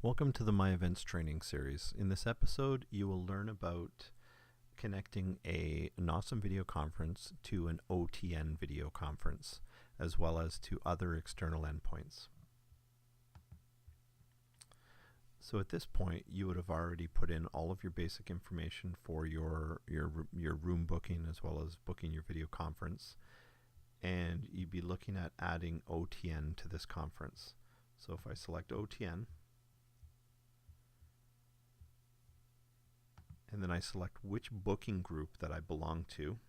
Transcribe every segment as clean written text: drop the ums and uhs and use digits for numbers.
Welcome to the myEvents training series. In this episode, you will learn about connecting an awesome video conference to an OTN video conference, as well as to other external endpoints. So at this point, you would have already put in all of your basic information for your room booking, as well as booking your video conference. And you'd be looking at adding OTN to this conference. So if I select OTN, and then I select which booking group that I belong to,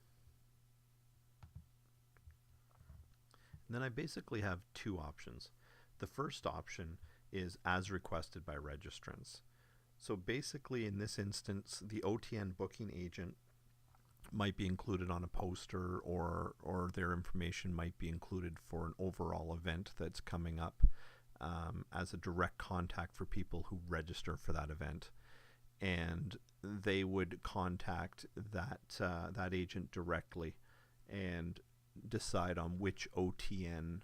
and then I basically have two options. The first option is as requested by registrants. So basically in this instance, the OTN booking agent might be included on a poster, or their information might be included for an overall event that's coming up as a direct contact for people who register for that event. And they would contact that agent directly and decide on which OTN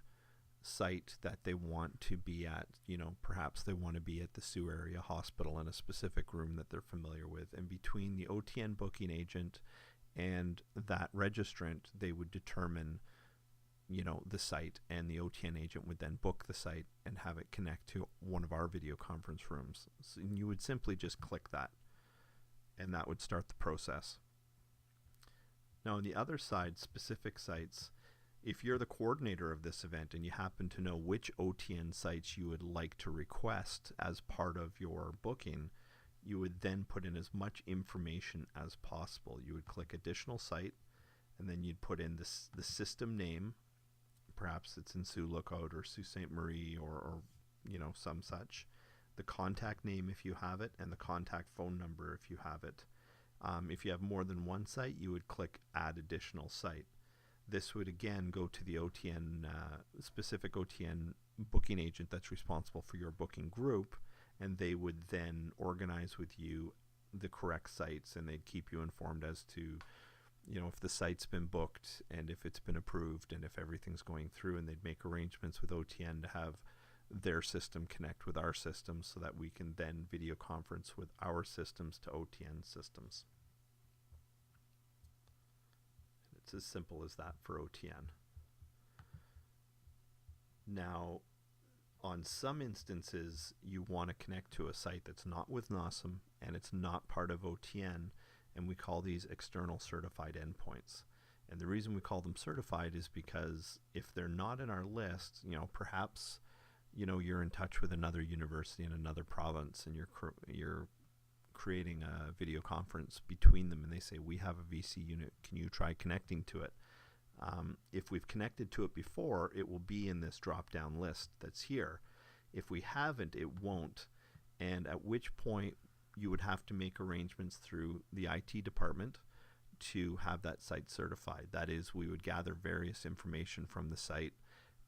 site that they want to be at. You know, perhaps they want to be at the Sioux Area Hospital in a specific room that they're familiar with. And between the OTN booking agent and that registrant, they would determine, you know, the site, and the OTN agent would then book the site and have it connect to one of our video conference rooms. So you would simply just click that, and that would start the process. Now on the other side, specific sites, if you're the coordinator of this event and you happen to know which OTN sites you would like to request as part of your booking, you would then put in as much information as possible. You would click additional site, and then you'd put in the system name. Perhaps it's in Sioux Lookout or Sault Ste. Marie, or you know, some such. The contact name if you have it, and the contact phone number if you have it. If you have more than one site, you would click add additional site. This would again go to the OTN, specific OTN booking agent that's responsible for your booking group, and they would then organize with you the correct sites, and they'd keep you informed as to, you know, if the site's been booked and if it's been approved and if everything's going through, and they'd make arrangements with OTN to have their system connect with our system so that we can then video conference with our systems to OTN systems. It's as simple as that for OTN. Now, on some instances, you want to connect to a site that's not with NOSM and it's not part of OTN, and we call these external certified endpoints. And the reason we call them certified is because if they're not in our list, you know, perhaps, you know, you're in touch with another university in another province, and you're creating a video conference between them, and they say, we have a VC unit, can you try connecting to it? If we've connected to it before, it will be in this drop-down list that's here. If we haven't, it won't, and at which point you would have to make arrangements through the IT department to have that site certified. That is, we would gather various information from the site,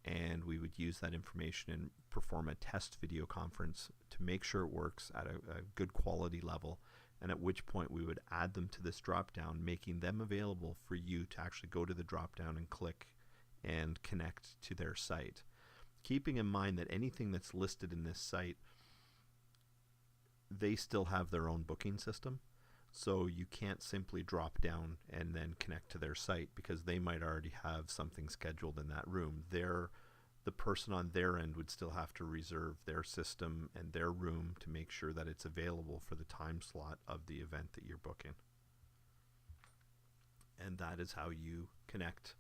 and we would use that information and perform a test video conference to make sure it works at a good quality level, and at which point we would add them to this drop-down, making them available for you to actually go to the drop-down and click and connect to their site. Keeping in mind that anything that's listed in this site, they still have their own booking system, so you can't simply drop down and then connect to their site, because they might already have something scheduled in that room. The person on their end would still have to reserve their system and their room to make sure that it's available for the time slot of the event that you're booking. And that is how you connect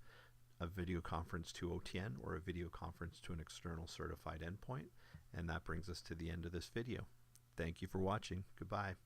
a video conference to OTN or a video conference to an external certified endpoint. And that brings us to the end of this video. Thank you for watching. Goodbye.